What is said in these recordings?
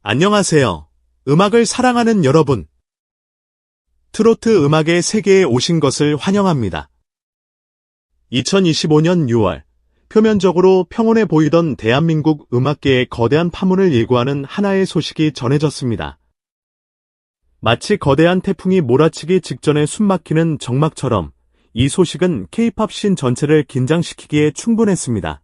안녕하세요. 음악을 사랑하는 여러분. 트로트 음악의 세계에 오신 것을 환영합니다. 2025년 6월, 표면적으로 평온해 보이던 대한민국 음악계의 거대한 파문을 예고하는 하나의 소식이 전해졌습니다. 마치 거대한 태풍이 몰아치기 직전에 숨막히는 정막처럼 이 소식은 K-팝 씬 전체를 긴장시키기에 충분했습니다.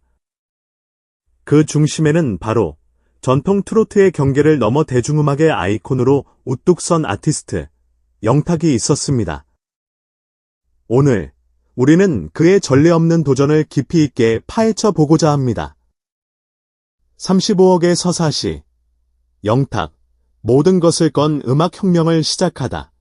그 중심에는 바로 전통 트로트의 경계를 넘어 대중음악의 아이콘으로 우뚝 선 아티스트, 영탁이 있었습니다. 오늘 우리는 그의 전례 없는 도전을 깊이 있게 파헤쳐 보고자 합니다. 35억의 서사시, 영탁, 모든 것을 건 음악혁명을 시작하다.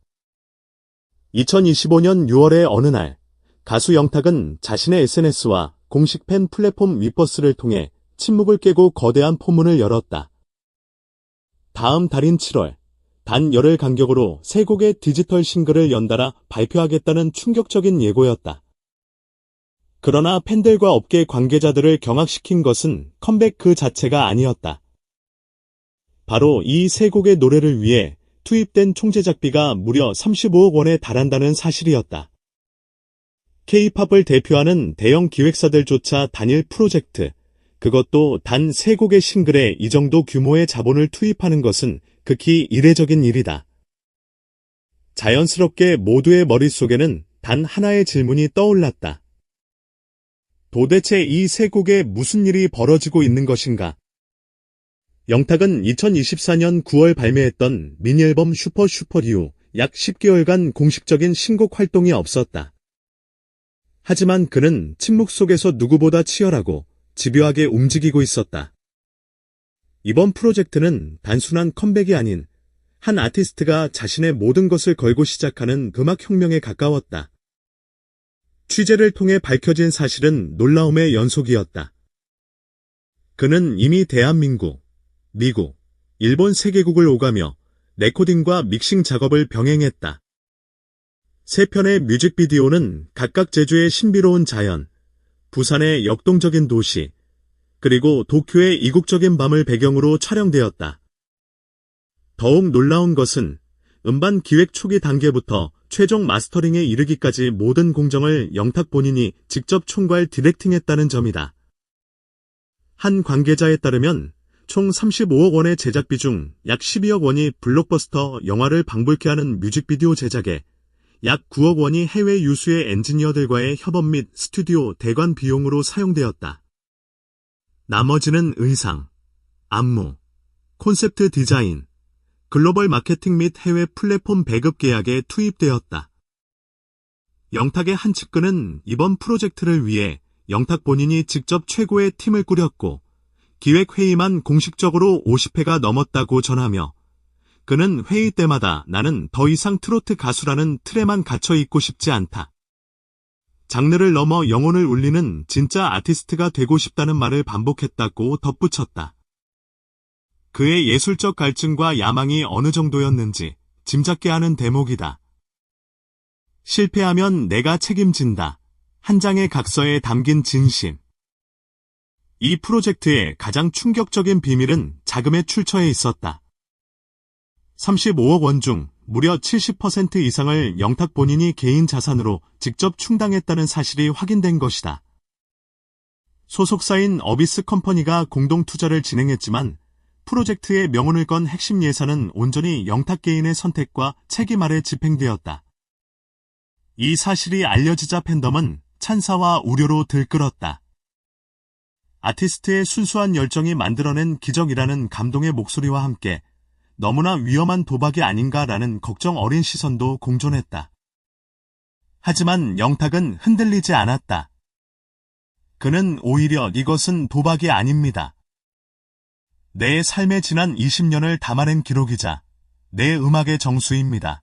2025년 6월의 어느 날, 가수 영탁은 자신의 SNS와 공식 팬 플랫폼 위버스를 통해 침묵을 깨고 거대한 포문을 열었다. 다음 달인 7월, 단 열흘 간격으로 3곡의 디지털 싱글을 연달아 발표하겠다는 충격적인 예고였다. 그러나 팬들과 업계 관계자들을 경악시킨 것은 컴백 그 자체가 아니었다. 바로 이 3곡의 노래를 위해 투입된 총 제작비가 무려 35억 원에 달한다는 사실이었다. K-팝을 대표하는 대형 기획사들조차 단일 프로젝트, 그것도 단 3곡의 싱글에 이 정도 규모의 자본을 투입하는 것은 극히 이례적인 일이다. 자연스럽게 모두의 머릿속에는 단 하나의 질문이 떠올랐다. 도대체 이 3곡에 무슨 일이 벌어지고 있는 것인가? 영탁은 2024년 9월 발매했던 미니앨범 슈퍼 이후 약 10개월간 공식적인 신곡 활동이 없었다. 하지만 그는 침묵 속에서 누구보다 치열하고 집요하게 움직이고 있었다. 이번 프로젝트는 단순한 컴백이 아닌 한 아티스트가 자신의 모든 것을 걸고 시작하는 음악혁명에 가까웠다. 취재를 통해 밝혀진 사실은 놀라움의 연속이었다. 그는 이미 대한민국, 미국, 일본 3개국을 오가며 레코딩과 믹싱 작업을 병행했다. 3편의 뮤직비디오는 각각 제주의 신비로운 자연, 부산의 역동적인 도시, 그리고 도쿄의 이국적인 밤을 배경으로 촬영되었다. 더욱 놀라운 것은 음반 기획 초기 단계부터 최종 마스터링에 이르기까지 모든 공정을 영탁 본인이 직접 총괄 디렉팅했다는 점이다. 한 관계자에 따르면 총 35억 원의 제작비 중 약 12억 원이 블록버스터 영화를 방불케 하는 뮤직비디오 제작에 약 9억 원이 해외 유수의 엔지니어들과의 협업 및 스튜디오 대관 비용으로 사용되었다. 나머지는 의상, 안무, 콘셉트 디자인, 글로벌 마케팅 및 해외 플랫폼 배급 계약에 투입되었다. 영탁의 한 측근은 이번 프로젝트를 위해 영탁 본인이 직접 최고의 팀을 꾸렸고 기획회의만 공식적으로 50회가 넘었다고 전하며 그는 회의 때마다 나는 더 이상 트로트 가수라는 틀에만 갇혀 있고 싶지 않다. 장르를 넘어 영혼을 울리는 진짜 아티스트가 되고 싶다는 말을 반복했다고 덧붙였다. 그의 예술적 갈증과 야망이 어느 정도였는지 짐작게 하는 대목이다. 실패하면 내가 책임진다. 한 장의 각서에 담긴 진심. 이 프로젝트의 가장 충격적인 비밀은 자금의 출처에 있었다. 35억 원 중 무려 70% 이상을 영탁 본인이 개인 자산으로 직접 충당했다는 사실이 확인된 것이다. 소속사인 어비스 컴퍼니가 공동 투자를 진행했지만 프로젝트의 명운을 건 핵심 예산은 온전히 영탁 개인의 선택과 책임 아래 집행되었다. 이 사실이 알려지자 팬덤은 찬사와 우려로 들끓었다. 아티스트의 순수한 열정이 만들어낸 기적이라는 감동의 목소리와 함께 너무나 위험한 도박이 아닌가라는 걱정 어린 시선도 공존했다. 하지만 영탁은 흔들리지 않았다. 그는 오히려 이것은 도박이 아닙니다. 내 삶의 지난 20년을 담아낸 기록이자 내 음악의 정수입니다.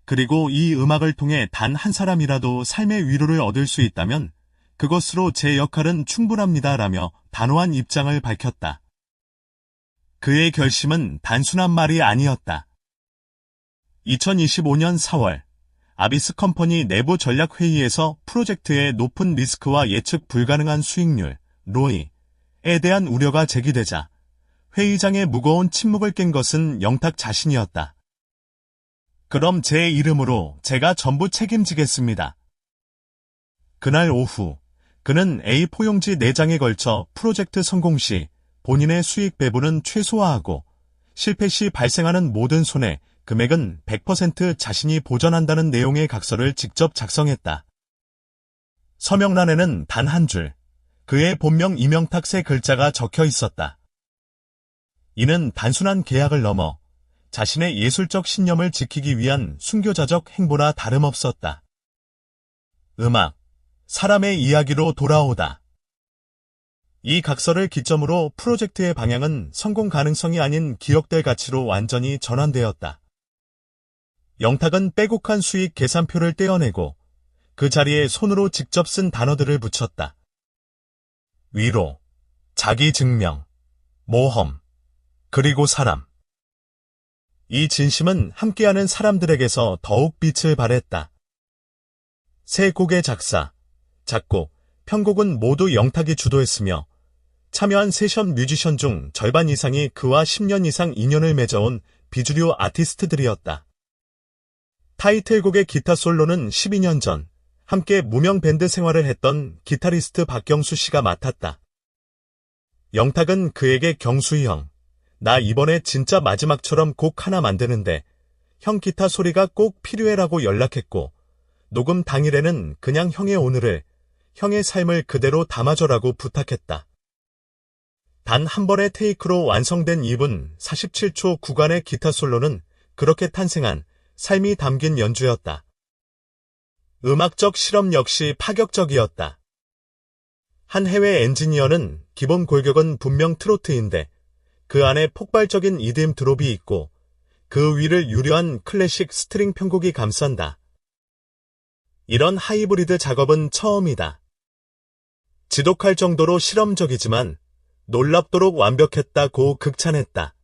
그리고 이 음악을 통해 단 한 사람이라도 삶의 위로를 얻을 수 있다면 그것으로 제 역할은 충분합니다라며 단호한 입장을 밝혔다. 그의 결심은 단순한 말이 아니었다. 2025년 4월, 아비스 컴퍼니 내부 전략회의에서 프로젝트의 높은 리스크와 예측 불가능한 수익률, ROI에 대한 우려가 제기되자 회의장의 무거운 침묵을 깬 것은 영탁 자신이었다. 그럼 제 이름으로 제가 전부 책임지겠습니다. 그날 오후, 그는 A4 용지 4장에 걸쳐 프로젝트 성공 시 본인의 수익 배분은 최소화하고 실패 시 발생하는 모든 손해, 금액은 100% 자신이 보전한다는 내용의 각서를 직접 작성했다. 서명란에는 단 한 줄, 그의 본명 이명탁 세 글자가 적혀 있었다. 이는 단순한 계약을 넘어 자신의 예술적 신념을 지키기 위한 순교자적 행보나 다름없었다. 음악, 사람의 이야기로 돌아오다. 이 각서를 기점으로 프로젝트의 방향은 성공 가능성이 아닌 기억될 가치로 완전히 전환되었다. 영탁은 빼곡한 수익 계산표를 떼어내고 그 자리에 손으로 직접 쓴 단어들을 붙였다. 위로, 자기 증명, 모험, 그리고 사람. 이 진심은 함께하는 사람들에게서 더욱 빛을 발했다. 세 곡의 작사, 작곡, 편곡은 모두 영탁이 주도했으며 참여한 세션 뮤지션 중 절반 이상이 그와 10년 이상 인연을 맺어온 비주류 아티스트들이었다. 타이틀곡의 기타 솔로는 12년 전 함께 무명 밴드 생활을 했던 기타리스트 박경수 씨가 맡았다. 영탁은 그에게 경수이 형, 나 이번에 진짜 마지막처럼 곡 하나 만드는데 형 기타 소리가 꼭 필요해라고 연락했고 녹음 당일에는 그냥 형의 오늘을, 형의 삶을 그대로 담아줘라고 부탁했다. 단 한 번의 테이크로 완성된 2분 47초 구간의 기타 솔로는 그렇게 탄생한 삶이 담긴 연주였다. 음악적 실험 역시 파격적이었다. 한 해외 엔지니어는 기본 골격은 분명 트로트인데 그 안에 폭발적인 EDM 드롭이 있고 그 위를 유려한 클래식 스트링 편곡이 감싼다. 이런 하이브리드 작업은 처음이다. 지독할 정도로 실험적이지만 놀랍도록 완벽했다고 극찬했다.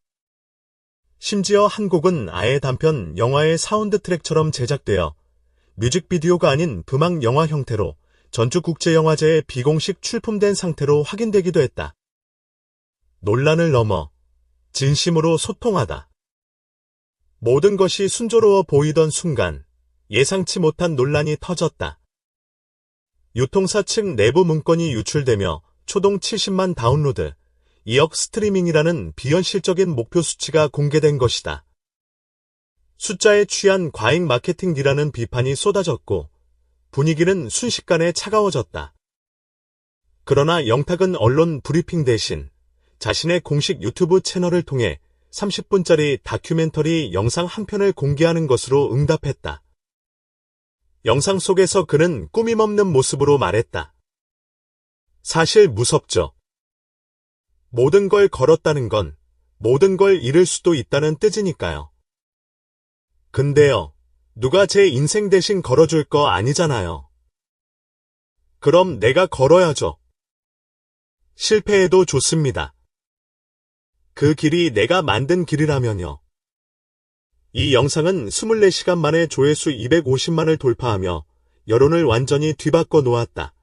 심지어 한 곡은 아예 단편 영화의 사운드 트랙처럼 제작되어 뮤직비디오가 아닌 음악 영화 형태로 전주국제영화제에 비공식 출품된 상태로 확인되기도 했다. 논란을 넘어 진심으로 소통하다. 모든 것이 순조로워 보이던 순간 예상치 못한 논란이 터졌다. 유통사 측 내부 문건이 유출되며 초동 70만 다운로드, 2억 스트리밍이라는 비현실적인 목표 수치가 공개된 것이다. 숫자에 취한 과잉 마케팅이라는 비판이 쏟아졌고 분위기는 순식간에 차가워졌다. 그러나 영탁은 언론 브리핑 대신 자신의 공식 유튜브 채널을 통해 30분짜리 다큐멘터리 영상 한 편을 공개하는 것으로 응답했다. 영상 속에서 그는 꾸밈없는 모습으로 말했다. 사실 무섭죠. 모든 걸 걸었다는 건 모든 걸 잃을 수도 있다는 뜻이니까요. 근데요, 누가 제 인생 대신 걸어줄 거 아니잖아요. 그럼 내가 걸어야죠. 실패해도 좋습니다. 그 길이 내가 만든 길이라면요. 이 영상은 24시간 만에 조회수 250만을 돌파하며 여론을 완전히 뒤바꿔 놓았다.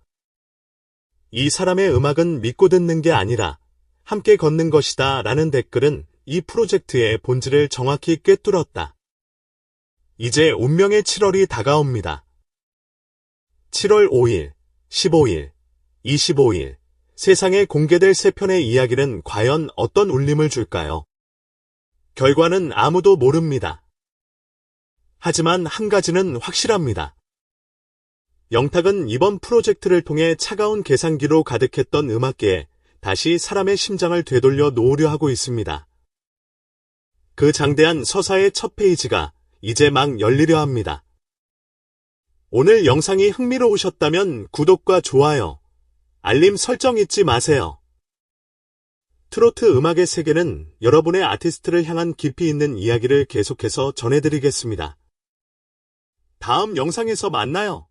이 사람의 음악은 믿고 듣는 게 아니라 함께 걷는 것이다 라는 댓글은 이 프로젝트의 본질을 정확히 꿰뚫었다. 이제 운명의 7월이 다가옵니다. 7월 5일, 15일, 25일, 세상에 공개될 3편의 이야기는 과연 어떤 울림을 줄까요? 결과는 아무도 모릅니다. 하지만 한 가지는 확실합니다. 영탁은 이번 프로젝트를 통해 차가운 계산기로 가득했던 음악계에 다시 사람의 심장을 되돌려 놓으려 하고 있습니다. 그 장대한 서사의 첫 페이지가 이제 막 열리려 합니다. 오늘 영상이 흥미로우셨다면 구독과 좋아요, 알림 설정 잊지 마세요. 트로트 음악의 세계는 여러분의 아티스트를 향한 깊이 있는 이야기를 계속해서 전해드리겠습니다. 다음 영상에서 만나요.